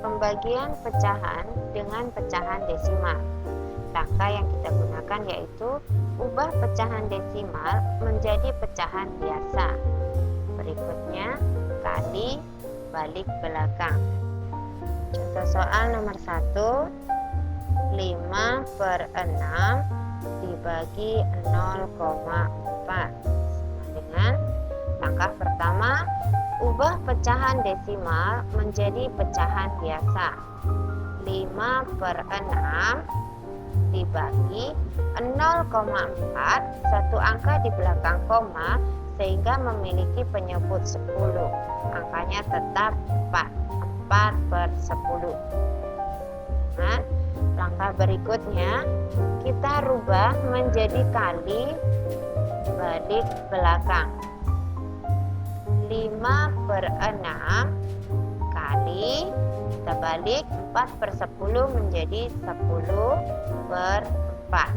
Pembagian pecahan dengan pecahan desimal. Langkah yang kita gunakan yaitu ubah pecahan desimal menjadi pecahan biasa. Berikutnya kali balik belakang. Contoh soal nomor 1, 5/6 dibagi 0,4 sama dengan langkah pertama, ubah pecahan desimal menjadi pecahan biasa. 5/6 dibagi 0,4, satu angka di belakang koma sehingga memiliki penyebut 10. Angkanya tetap 4/10. Nah, langkah berikutnya kita rubah menjadi kali balik belakang. 5/6 kali, kita balik 4/10 menjadi 10/4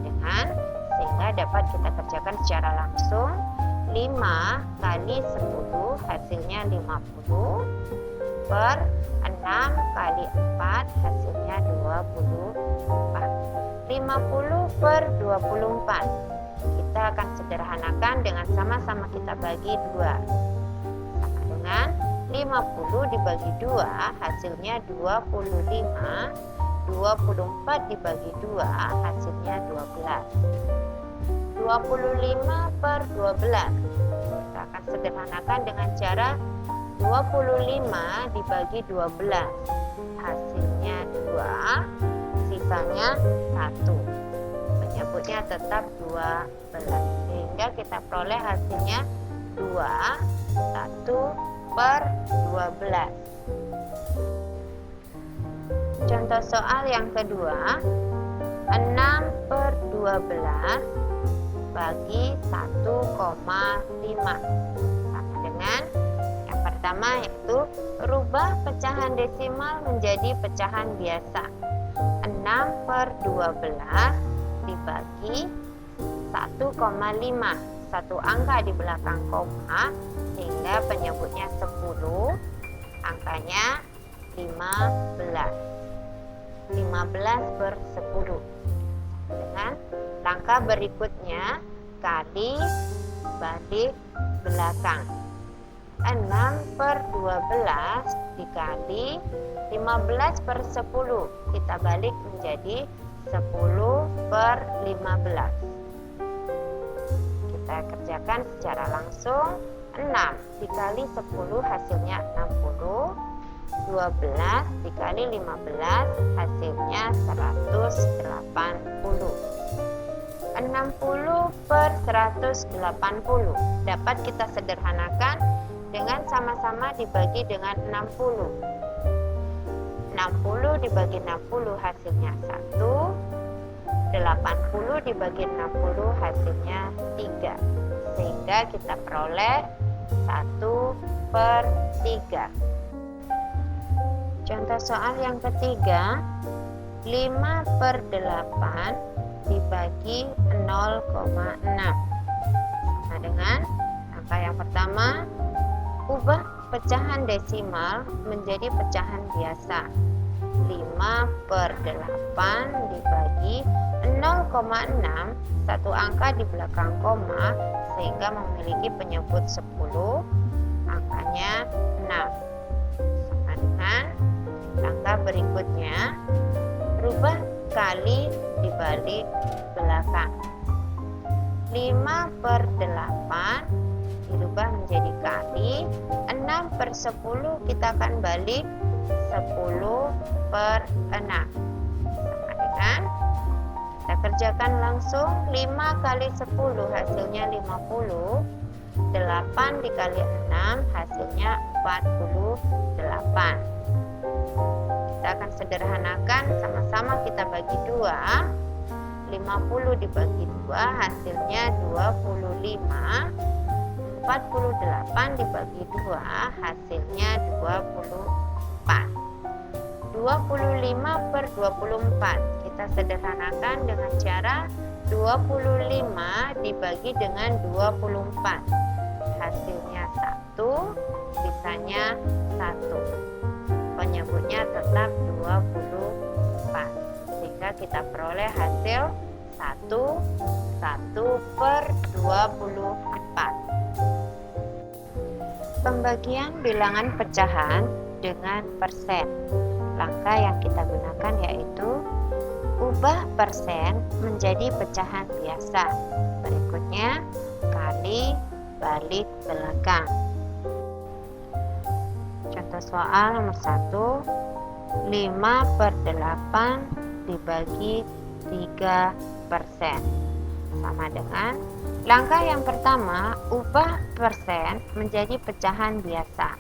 dengan sehingga dapat kita kerjakan secara langsung. 5 kali 10 hasilnya 50 per 6 kali 4 hasilnya 24. 50/24 kita akan sederhanakan dengan sama-sama kita bagi 2 sama dengan 50 dibagi 2 hasilnya 25. 24 dibagi 2 hasilnya 12. 25/12 kita akan sederhanakan dengan cara 25 dibagi 12 hasilnya 2, sisanya 1. Penyebutnya tetap 12 sehingga kita peroleh hasilnya 1/12. Contoh soal yang kedua, 6/12 bagi 1,5 sama dengan yang pertama yaitu rubah pecahan desimal menjadi pecahan biasa. 6/12 dibagi 1,5, satu angka di belakang koma sehingga penyebutnya 10, angkanya 15. 15/10 dengan langkah berikutnya kali balik belakang. 6/12 dikali 15/10 kita balik menjadi 10/15. Kita kerjakan secara langsung. 6 dikali 10 hasilnya 60. 12 dikali 15 hasilnya 180. 60/180 dapat kita sederhanakan dengan sama-sama dibagi dengan 60. 60 dibagi 60 hasilnya 1. 80 dibagi 60 hasilnya 3. Sehingga kita peroleh 1/3. Contoh soal yang ketiga, 5/8 dibagi 0,6 sama dengan angka yang pertama, ubah pecahan desimal menjadi pecahan biasa. 5/8 dibagi 0,6, satu angka di belakang koma sehingga memiliki penyebut 10, angkanya 6 sama dengan langkah berikutnya, rubah kali dibalik belakang. 5/8 dirubah menjadi kali, 6/10 kita akan balik 10/6 sama dengan kita kerjakan langsung. 5 kali 10 hasilnya 50. 8 dikali 6 hasilnya 48. Kita Kita akan sederhanakan, sama-sama kita bagi 2. 50 dibagi 2 hasilnya 25. 48 dibagi 2 hasilnya 24. 25 per 24 kita sederhanakan dengan cara 25 dibagi dengan 24 hasilnya 1, sisanya 1. Penyebutnya tetap 24 sehingga kita peroleh hasil 1 per 24. Pembagian bilangan pecahan dengan persen. Langkah yang kita gunakan yaitu ubah persen menjadi pecahan biasa. Berikutnya kali balik belakang. Contoh soal nomor 1, 5 per 8 dibagi 3%. Sama dengan langkah yang pertama, ubah persen menjadi pecahan biasa.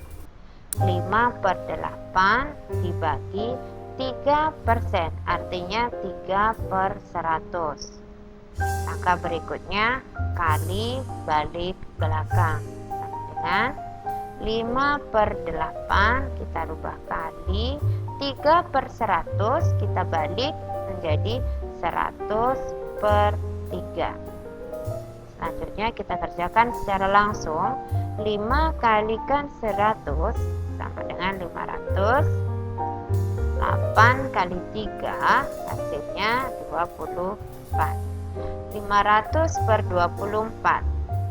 5 per 8 dibagi 3%, artinya 3 per 100. Langkah berikutnya, kali balik belakang. Sama dengan 5 per 8 kita rubah kali, 3 per 100 kita balik menjadi 100 per 3. Selanjutnya kita kerjakan secara langsung. 5 kalikan 100 sama dengan 500. 8 kali 3 hasilnya 24. 500 per 24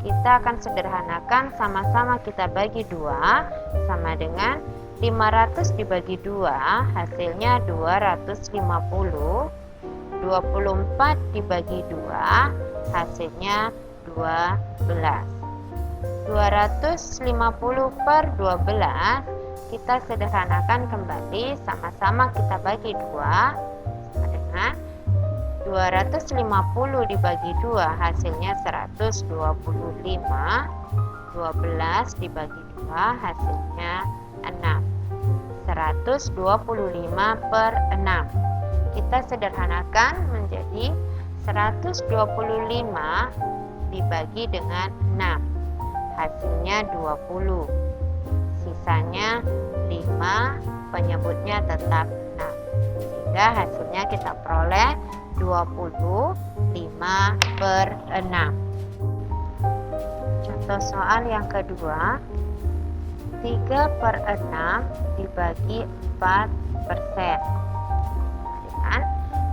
kita akan sederhanakan, sama-sama kita bagi 2 sama dengan 500 dibagi 2 hasilnya 250. 24 dibagi 2 hasilnya 12. 250 per 12 kita sederhanakan kembali, sama-sama kita bagi 2 sama dengan 250 dibagi 2 hasilnya 125. 12 dibagi 2 hasilnya 6. 125 per 6 kita sederhanakan menjadi 125 dibagi dengan 6 hasilnya 20. Sisanya 5, penyebutnya tetap 6 sehingga hasilnya kita peroleh 25 per 6. Contoh soal yang kedua, 3 per 6 dibagi 4%. Dengan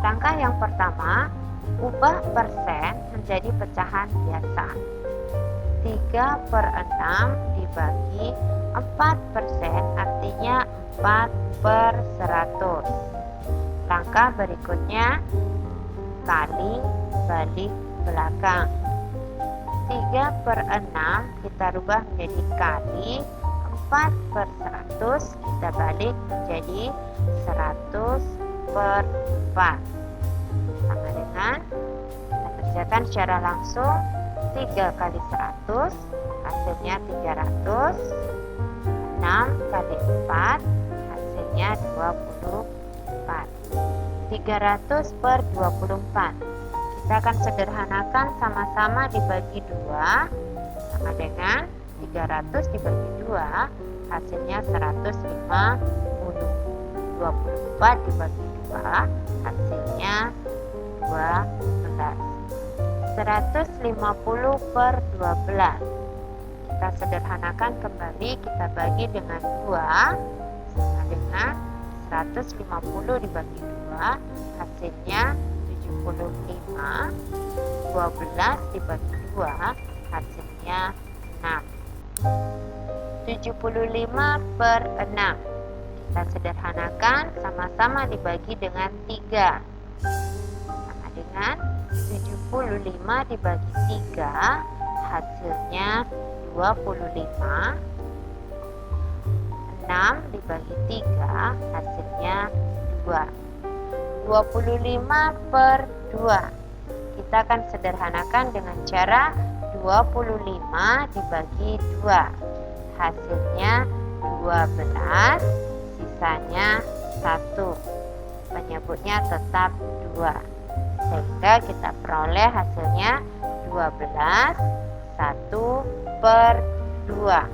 langkah yang pertama, ubah persen menjadi pecahan biasa. 3 per 6 dibagi 4%, artinya 4 per 100. Langkah berikutnya, kali balik belakang. 3 per 6 kita rubah menjadi kali, 4 per 100 kita balik menjadi 100 per 4. Sama dengan kita kerjakan secara langsung. 3 kali 100 hasilnya 300. 6 kali 4 hasilnya 24. 300 per 24 kita akan sederhanakan, sama-sama dibagi 2 sama dengan 300 dibagi 2 hasilnya 150. 24 dibagi 2 hasilnya 12. 150 per 12 kita sederhanakan kembali, kita bagi dengan 2 sama dengan 150 dibagi 2 hasilnya 75. 12 dibagi 2 hasilnya 6. 75 per 6 kita sederhanakan, sama-sama dibagi dengan 3 sama dengan 75 dibagi 3 hasilnya 25. 6 dibagi 3 hasilnya 2. 25 per 2 kita akan sederhanakan dengan cara 25 dibagi 2 hasilnya 12, sisanya 1. Penyebutnya tetap 2. Sehingga kita peroleh hasilnya 12 1/2.